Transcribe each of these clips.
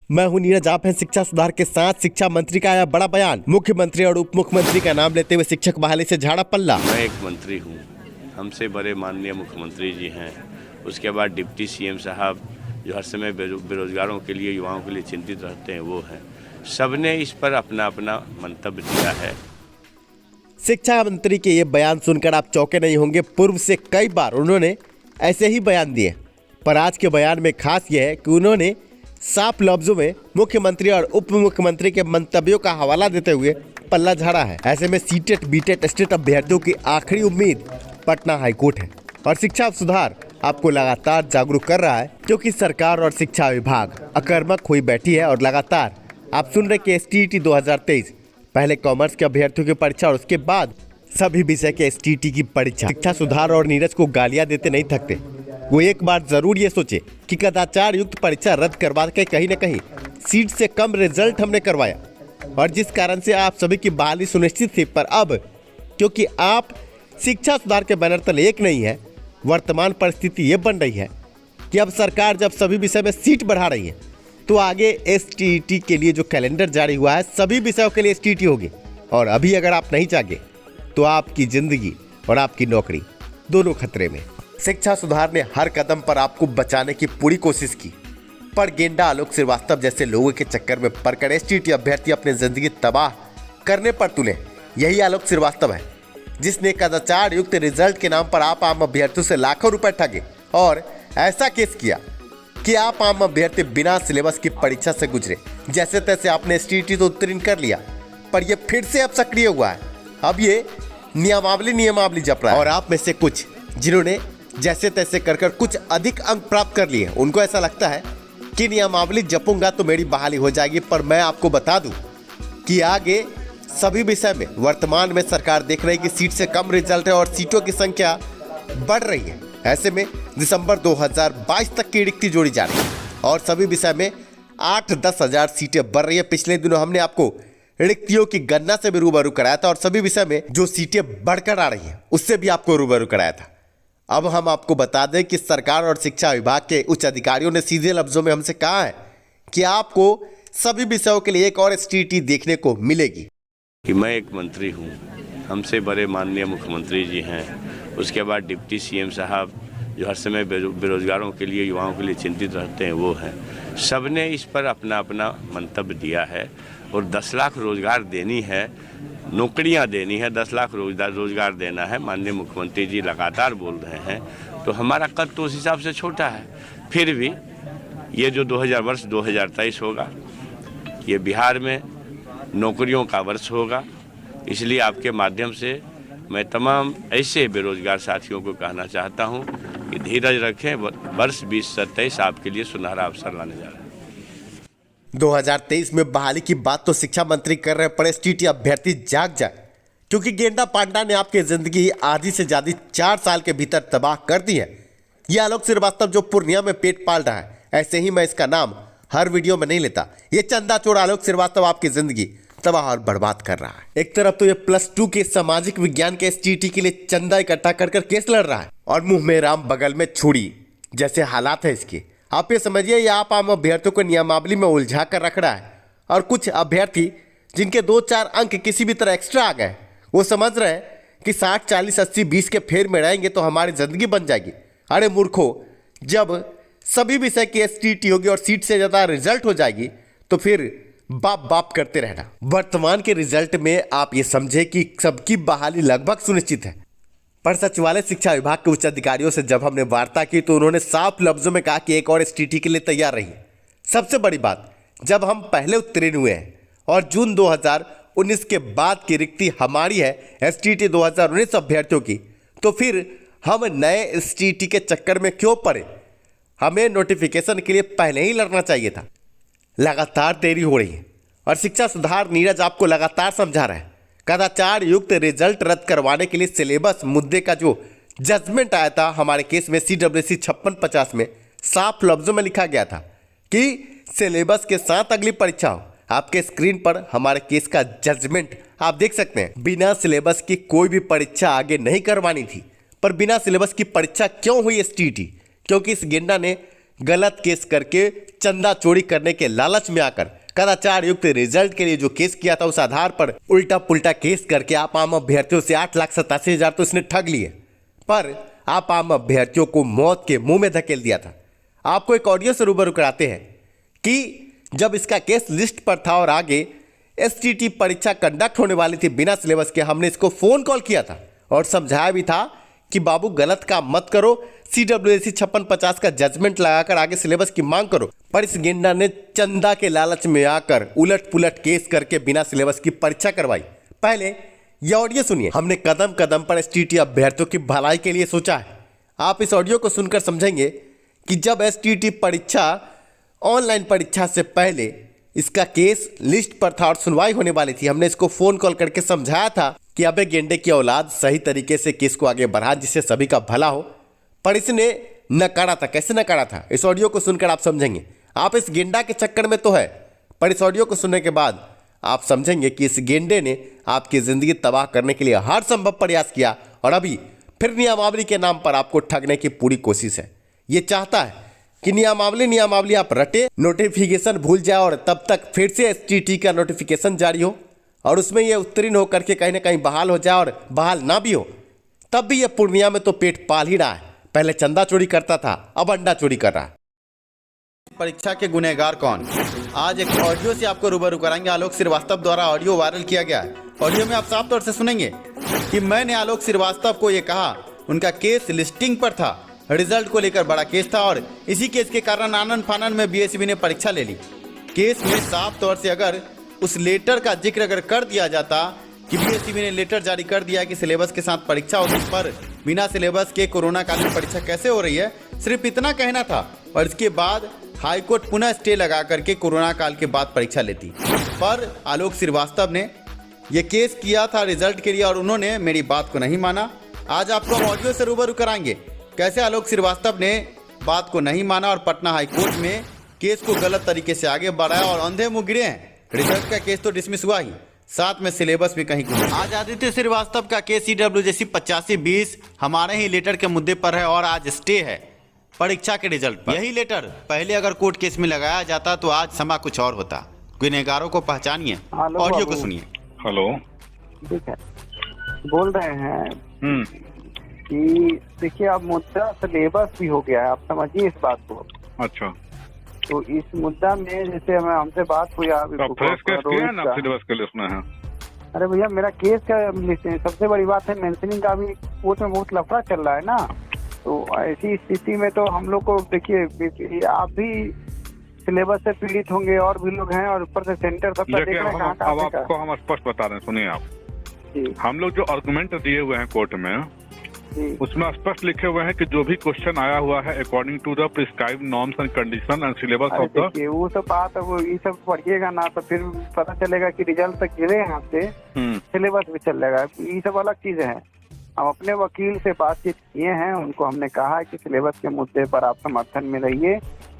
मैं हूं नीरज, आप हैं शिक्षा सुधार के साथ। शिक्षा मंत्री का आया बड़ा बयान, मुख्यमंत्री और उप मुख्यमंत्री का नाम लेते हुए शिक्षक बहाली से झाड़ा पल्ला। मैं एक मंत्री हूं, हमसे बड़े माननीय मुख्यमंत्री जी हैं, उसके बाद डिप्टी सीएम साहब जो हर समय बेरोजगारों के लिए, युवाओं के लिए चिंतित रहते हैं, वो हैं। सबने इस पर अपना अपना मंतव्य दिया है। शिक्षा मंत्री के ये बयान सुनकर आप चौंके नहीं होंगे। पूर्व से कई बार उन्होंने ऐसे ही बयान दिए, पर आज के बयान में खास यह है कि उन्होंने साफ लफ्जों में मुख्यमंत्री और उप मुख्यमंत्री के मंतव्यों का हवाला देते हुए पल्ला झाड़ा है। ऐसे में सीटेट बीटेट स्टेट अभ्यर्थियों की आखिरी उम्मीद पटना हाईकोर्ट है और शिक्षा सुधार आपको लगातार जागरूक कर रहा है, क्योंकि सरकार और शिक्षा विभाग अकर्मक हुई बैठी है। और लगातार आप सुन रहे कि STET 2023 पहले कॉमर्स के अभ्यर्थियों की परीक्षा और उसके बाद सभी विषय के STET की परीक्षा। शिक्षा सुधार और नीरज को गालियां देते नहीं थकते। वो एक बार जरूर ये सोचे कि कदाचार युक्त परीक्षा रद्द करवा के कहीं न कहीं सीट से कम रिजल्ट हमने करवाया, और जिस कारण से आप सभी की बहाली सुनिश्चित थी। पर अब क्योंकि आप शिक्षा सुधार के बैनर तले एक नहीं है, वर्तमान परिस्थिति ये बन रही है कि अब सरकार जब सभी विषय में सीट बढ़ा रही है, तो आगे STET के लिए जो कैलेंडर जारी हुआ है, सभी विषयों के लिए STET होगी। और अभी अगर आप नहीं जागे तो आपकी जिंदगी और आपकी नौकरी दोनों खतरे में। शिक्षा सुधार ने हर कदम पर आपको बचाने की पूरी कोशिश की, पर गेंडा आलोक श्रीवास्तव जैसे लोगों के चक्कर में पड़कर STET अभ्यर्थी अपनी जिंदगी तबाह करने पर तुले। यही आलोक श्रीवास्तव है जिसने कदाचार युक्त रिजल्ट के नाम पर आप आम अभ्यर्थियों से लाखों रुपए ठगे और ऐसा केस किया कि आप आम अभ्यर्थी बिना सिलेबस की परीक्षा से गुजरे। जैसे तैसे आपने STET तो उत्तीर्ण कर लिया, पर यह फिर से अब सक्रिय हुआ है। अब ये नियमावली जप रहा है। और आप में से कुछ जिन्होंने जैसे तैसे कर कुछ अधिक अंक प्राप्त कर लिए, उनको ऐसा लगता है कि नियमावली जपूंगा तो मेरी बहाली हो जाएगी। पर मैं आपको बता दूं कि आगे सभी विषय में वर्तमान में सरकार देख रही है कि सीट से कम रिजल्ट है और सीटों की संख्या बढ़ रही है। ऐसे में दिसंबर 2022 तक की रिक्ति जोड़ी जा रही है और सभी विषय में 8-10 हजार सीटें बढ़ रही है। पिछले दिनों हमने आपको रिक्तियों की गणना से भी रूबरू कराया था और सभी विषय में जो सीटें बढ़कर आ रही हैं उससे भी आपको रूबरू कराया था। अब हम आपको बता दें कि सरकार और शिक्षा विभाग के उच्च अधिकारियों ने सीधे लफ्जों में हमसे कहा है कि आपको सभी विषयों के लिए एक और STET देखने को मिलेगी। कि मैं एक मंत्री हूं, हमसे बड़े माननीय मुख्यमंत्री जी हैं, उसके बाद डिप्टी सीएम साहब जो हर समय बेरोजगारों के लिए, युवाओं के लिए चिंतित रहते हैं, वो हैं। सबने इस पर अपना अपना मंतव्य दिया है और 10 लाख रोजगार देनी है, नौकरियां देनी है, 10 लाख रोजगार देना है। माननीय मुख्यमंत्री जी लगातार बोल रहे हैं, तो हमारा कद तो उस हिसाब से छोटा है। फिर भी ये जो 2023 होगा, ये बिहार में नौकरियों का वर्ष होगा। इसलिए आपके माध्यम से मैं तमाम ऐसे बेरोजगार साथियों को कहना चाहता हूं कि धीरज रखें। वर्ष 2027 आपके लिए सुनहरा अवसर लाने जा रहा है। 2023 में बहाली की बात तो शिक्षा मंत्री कर रहे, पर STET अभ्यर्थी जाग जाए, क्योंकि गेंडा पांडा ने आपकी जिंदगी आधी से ज्यादा 4 साल के भीतर तबाह कर दी है। यह आलोक श्रीवास्तव जो पूर्णिया में पेट पाल रहा है, ऐसे ही मैं इसका नाम हर वीडियो में नहीं लेता। ये चंदा चोर आलोक श्रीवास्तव आपकी जिंदगी तबाह और बर्बाद कर रहा है। एक तरफ तो ये +2 के सामाजिक विज्ञान के STET के लिए चंदा इकट्ठा कर केस लड़ रहा है, और मुंह में राम बगल में छुरी जैसे हालात है इसके। आप ये समझिए, ये आप आम अभ्यर्थियों को नियमावली में उलझा कर रख रहा है, और कुछ अभ्यर्थी जिनके 2-4 अंक किसी भी तरह एक्स्ट्रा आ गए, वो समझ रहे हैं कि 60, 40, 80, 20 के फेर में रहेंगे तो हमारी जिंदगी बन जाएगी। अरे मूर्खो, जब सभी विषय की STET होगी और सीट से ज्यादा रिजल्ट हो जाएगी तो फिर बाप करते रहना। वर्तमान के रिजल्ट में आप ये समझे कि सबकी बहाली लगभग सुनिश्चित है, पर सचिवालय शिक्षा विभाग के उच्च अधिकारियों से जब हमने वार्ता की तो उन्होंने साफ लफ्जों में कहा कि एक और STET के लिए तैयार रहिए। सबसे बड़ी बात, जब हम पहले उत्तीर्ण हुए हैं और जून 2019 के बाद की रिक्ति हमारी है STET 2019 अभ्यर्थियों की, तो फिर हम नए STET के चक्कर में क्यों पड़े? हमें नोटिफिकेशन के लिए पहले ही लड़ना चाहिए था। लगातार देरी हो रही है और शिक्षा सुधार नीरज आपको लगातार समझा रहा है। कदाचार युक्त रिजल्ट रद्द करवाने के लिए सिलेबस मुद्दे का जो जजमेंट आया था हमारे केस में CWC 5650 में साफ लफ्जों में लिखा गया था कि सिलेबस के साथ अगली परीक्षा हो। आपके स्क्रीन पर हमारे केस का जजमेंट आप देख सकते हैं। बिना सिलेबस की कोई भी परीक्षा आगे नहीं करवानी थी, पर बिना सिलेबस की परीक्षा क्यों हुई STET? क्योंकि इस गेंडा ने गलत केस करके चंदा चोरी करने के लालच में आकर कदाचार युक्त रिजल्ट के लिए जो केस किया था, उस आधार पर उल्टा पुल्टा केस करके आप आम अभ्यर्थियों से 8,87,000 तो इसने ठग लिए, पर आप आम अभ्यर्थियों को मौत के मुंह में धकेल दिया था। आपको एक ऑडियो से रूबरू कराते हैं कि जब इसका केस लिस्ट पर था और आगे एसटीटी परीक्षा कंडक्ट होने वाली थी बिना सिलेबस के, हमने इसको फोन कॉल किया था और समझाया भी था कि बाबू गलत काम मत करो, CWSE 5650 का जजमेंट लगाकर आगे सिलेबस की मांग करो। पर इस गेंडा ने चंदा के लालच में आकर उलट पुलट केस करके बिना सिलेबस की परीक्षा करवाई। पहले यह ऑडियो सुनिए, हमने कदम कदम पर एसटीटी अभ्यर्थियों की भलाई के लिए सोचा है। आप इस ऑडियो को सुनकर समझेंगे कि जब एसटीटी परीक्षा ऑनलाइन परीक्षा से पहले इसका केस लिस्ट पर था और सुनवाई होने वाली थी, हमने इसको फोन कॉल करके समझाया था कि अबे गेंडे की औलाद सही तरीके से केस को आगे बढ़ा जिससे सभी का भला हो, पर इसने नकारा था। कैसे नकारा था, इस ऑडियो को सुनकर आप समझेंगे। आप इस गेंडा के चक्कर में तो है, पर इस ऑडियो को सुनने के बाद आप समझेंगे कि इस गेंडे ने आपकी जिंदगी तबाह करने के लिए हर संभव प्रयास किया और अभी फिर नियमावली के नाम पर आपको ठगने की पूरी कोशिश है। ये चाहता है कि नियमावली आप रटे, नोटिफिकेशन भूल जाए और तब तक फिर से एसटीटी का नोटिफिकेशन जारी हो और उसमें ये उत्तीर्ण होकर के कहीं ना कहीं बहाल हो जाए, और बहाल ना भी हो तब भी ये पूर्णिया में तो पेट पाल ही रहा है। पहले चंदा चोरी करता था, अब अंडा चोरी कर रहा है। परीक्षा के गुनहगार कौन, आज एक ऑडियो से आपको रूबरू कराएंगे। आलोक श्रीवास्तव द्वारा ऑडियो वायरल किया गया है। ऑडियो में आप साफ तौर से सुनेंगे कि मैंने आलोक श्रीवास्तव को ये कहा, उनका केस लिस्टिंग पर था, रिजल्ट को लेकर बड़ा केस था और इसी केस के कारण आनन फानन में बीएसबी ने परीक्षा ले ली। केस में साफ तौर से अगर उस लेटर का जिक्र अगर कर दिया जाता कि बीएसबी ने लेटर जारी कर दिया कि सिलेबस के साथ परीक्षा होगी, पर बिना सिलेबस के कोरोना कालीन परीक्षा कैसे हो रही है, सिर्फ इतना कहना था। और इसके बाद हाईकोर्ट पुनः स्टे लगा करके कोरोना काल के बाद परीक्षा लेती, पर आलोक श्रीवास्तव ने यह केस किया था रिजल्ट के लिए और उन्होंने मेरी बात को नहीं माना। आज आपको हम ऑडियो से रूबरू कराएंगे कैसे आलोक श्रीवास्तव ने बात को नहीं माना और पटना हाईकोर्ट में केस को गलत तरीके से आगे बढ़ाया और अंधे मुंह गिरे हैं। रिजल्ट का केस तो डिसमिस हुआ ही, साथ में सिलेबस भी कहीं घूमा। आज आदित्य श्रीवास्तव का केस CWSE 8520 हमारे ही लेटर के मुद्दे पर है और आज स्टे है परीक्षा के रिजल्ट पर। यही लेटर पहले अगर कोर्ट केस में लगाया जाता तो आज समा कुछ और होता। गुनहगारों को पहचानिए, ऑडियो को सुनिए। हेलो, ठीक है, बोल रहे हैं कि देखिए अब मुद्दा सिलेबस भी हो गया है, आप समझिए इस बात को। अच्छा, तो इस मुद्दा में जैसे हमसे बात हुई सिलेबस के लिस्ट में है। अरे भैया मेरा केस का लिस्ट है, सबसे बड़ी बात है मेंशनिंग का अभी कोर्ट में बहुत लफड़ा चल रहा है ना, तो ऐसी स्थिति में तो हम लोग को देखिए आप भी सिलेबस से पीड़ित होंगे और भी लोग हैं और ऊपर से सेंटर सबका देख रहे हैं। अब आपको हम स्पष्ट बता रहे हैं, सुनिए आप। हम लोग जो आर्गुमेंट दिए हुए हैं कोर्ट में उसमें स्पष्ट लिखे हुए हैं कि जो भी क्वेश्चन आया हुआ है according to the prescribed norms and condition and syllabus of the, वो सब बात वो ये सब पढ़िएगा ना तो फिर पता चलेगा कि रिजल्ट तक गिरे यहाँ से, सिलेबस भी चल जाएगा, ये सब अलग चीज है। हम अपने वकील से बातचीत किए हैं, उनको हमने कहा कि सिलेबस के मुद्दे पर आप समर्थन में रहिए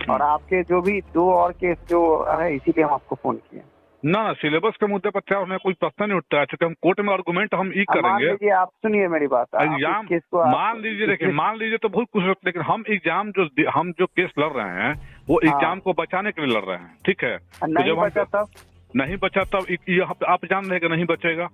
और आपके जो भी 2 और केस जो है इसीलिए हम आपको फोन किए। ना सिलेबस के मुद्दे पर क्या हमें कोई प्रश्न नहीं उठता है, क्योंकि हम कोर्ट में आर्गुमेंट हम ई करेंगे। मान लीजिए, आप सुनिए मेरी बात, एग्जाम मान लीजिए, देखिए मान लीजिए तो बहुत कुछ, लेकिन हम एग्जाम हम जो केस लड़ रहे हैं वो एग्जाम को बचाने के लिए लड़ रहे हैं, ठीक है। नहीं बचा तब, नहीं बचा तब आप जान रहे नहीं बचेगा।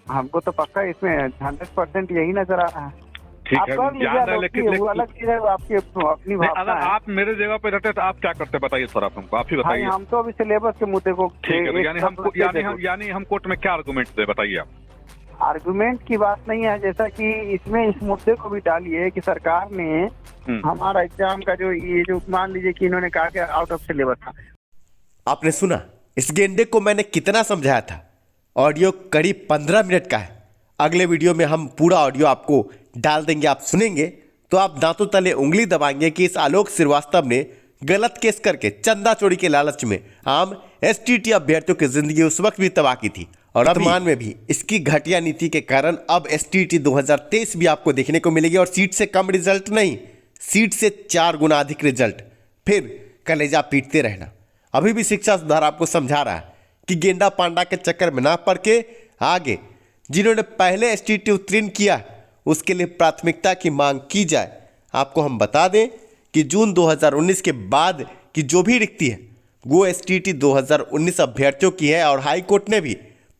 हमको तो पक्का इसमें 100% यही नजर आ रहा है। ठीक है, जान रहे, लेकिन अलग चीज है, आपकी अपनी भावना अगर आप मेरे जगह पे रहते तो आप क्या करते बताइए थोड़ा, हमको आप ही बताइए। हम तो अभी सिलेबस के मुद्दे को, ठीक है, यानी हम कोर्ट में क्या आर्गुमेंट दे, बताइए आप। आर्गुमेंट की बात नहीं है, जैसा कि इसमें इस मुद्दे को भी डालिए कि सरकार ने हमारा एग्जाम का जो मान लीजिए कि इन्होंने कहा कि आउट ऑफ सिलेबस था। आपने सुना इस गेंडे को मैंने कितना समझाया था। ऑडियो करीब 15 मिनट का है। अगले वीडियो में हम पूरा ऑडियो आपको डाल देंगे, आप सुनेंगे तो आप दांतों तले उंगली दबाएंगे कि इस आलोक श्रीवास्तव ने गलत केस करके चंदा चोरी के लालच में आम एसटीटी अभ्यर्थियों की जिंदगी उस वक्त भी तबाह की थी और वर्तमान में भी इसकी घटिया नीति के कारण अब एसटीटी 2023 भी आपको देखने को मिलेगी और सीट से कम रिजल्ट नहीं, सीट से 4 गुना अधिक रिजल्ट। फिर कलेजा पीटते रहना। अभी भी शिक्षा सुधार आपको समझा रहा है कि गेंडा पांडा के चक्कर में ना पड़ के आगे जिन्होंने पहले एसटीटी उत्तीर्ण किया उसके लिए प्राथमिकता की मांग की जाए। आपको हम बता दें कि जून 2019 के बाद की जो भी रिक्ति है वो STT 2019 अभ्यर्थियों की है और हाई कोर्ट ने भी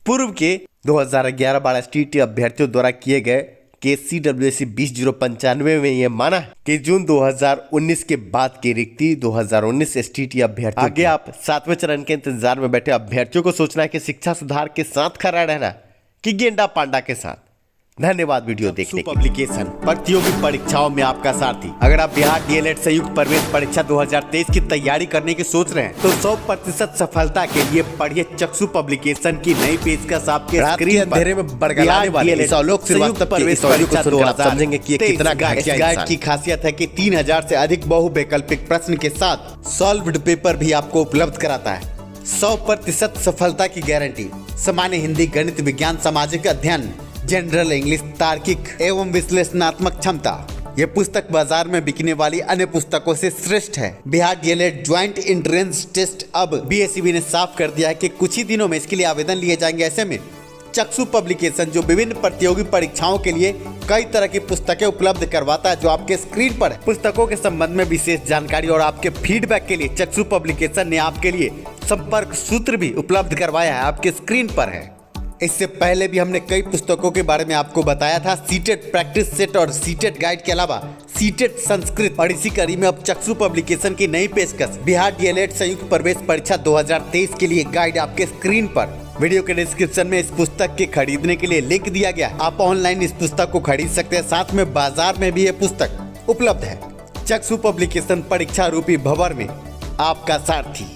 पूर्व के 2011-12 STT अभ्यर्थियों द्वारा किए गए केस CWSC 20-095 में यह माना है कि जून 2019 के बाद की रिक्ति 2019 STT अभ्यर्थियों। आगे आप 7वें चरण के इंतजार में बैठे अभ्यर्थियों को सोचना है कि शिक्षा सुधार के साथ खड़ा रहना कि गेंडा पांडा के साथ। धन्यवाद वीडियो देखने के लिए। पब्लिकेशन प्रतियोगी परीक्षाओं में आपका सारथी। अगर आप बिहार DLED संयुक्त प्रवेश परीक्षा 2023 की तैयारी करने की सोच रहे हैं तो 100% सफलता के लिए पढ़िए चक्षु पब्लिकेशन की नई पेशकश आपके स्क्रीन पर। अंधेरे में बड़गलाने वाले इस आलोक श्रीवास्तव प्रवेश परीक्षा 2023 समझेंगे कि कितना गाइड की खासियत है कि 3000 से अधिक बहुवैकल्पिक प्रश्न के साथ सॉल्व्ड पेपर भी आपको उपलब्ध कराता है। 100% सफलता की गारंटी। सामान्य हिंदी, गणित, विज्ञान, सामाजिक अध्ययन, जनरल इंग्लिश, तार्किक एवं विश्लेषणात्मक क्षमता। यह पुस्तक बाजार में बिकने वाली अन्य पुस्तकों से श्रेष्ठ है। Bihar DLED joint entrance test अब BSEB ने साफ कर दिया है कि कुछ ही दिनों में इसके लिए आवेदन लिए जाएंगे। ऐसे में चक्षु पब्लिकेशन जो विभिन्न प्रतियोगी परीक्षाओं के लिए कई तरह की पुस्तकें उपलब्ध करवाता है जो आपके स्क्रीन पर है। पुस्तकों के संबंध में विशेष जानकारी और आपके फीडबैक के लिए चक्षु पब्लिकेशन ने आपके लिए संपर्क सूत्र भी उपलब्ध करवाया है, आपके स्क्रीन पर है। इससे पहले भी हमने कई पुस्तकों के बारे में आपको बताया था। सीटेट प्रैक्टिस सेट और सीटेट गाइड के अलावा सीटेट संस्कृत और इसी कड़ी में अब चक्षु पब्लिकेशन की नई पेशकश बिहार DLED संयुक्त प्रवेश परीक्षा 2023 के लिए गाइड आपके स्क्रीन पर। वीडियो के डिस्क्रिप्शन में इस पुस्तक के खरीदने के लिए लिंक दिया गया। आप ऑनलाइन इस पुस्तक को खरीद सकते हैं, साथ में बाजार में भी यह पुस्तक उपलब्ध है। चक्षु पब्लिकेशन परीक्षा रूपी भंवर में आपका सारथी।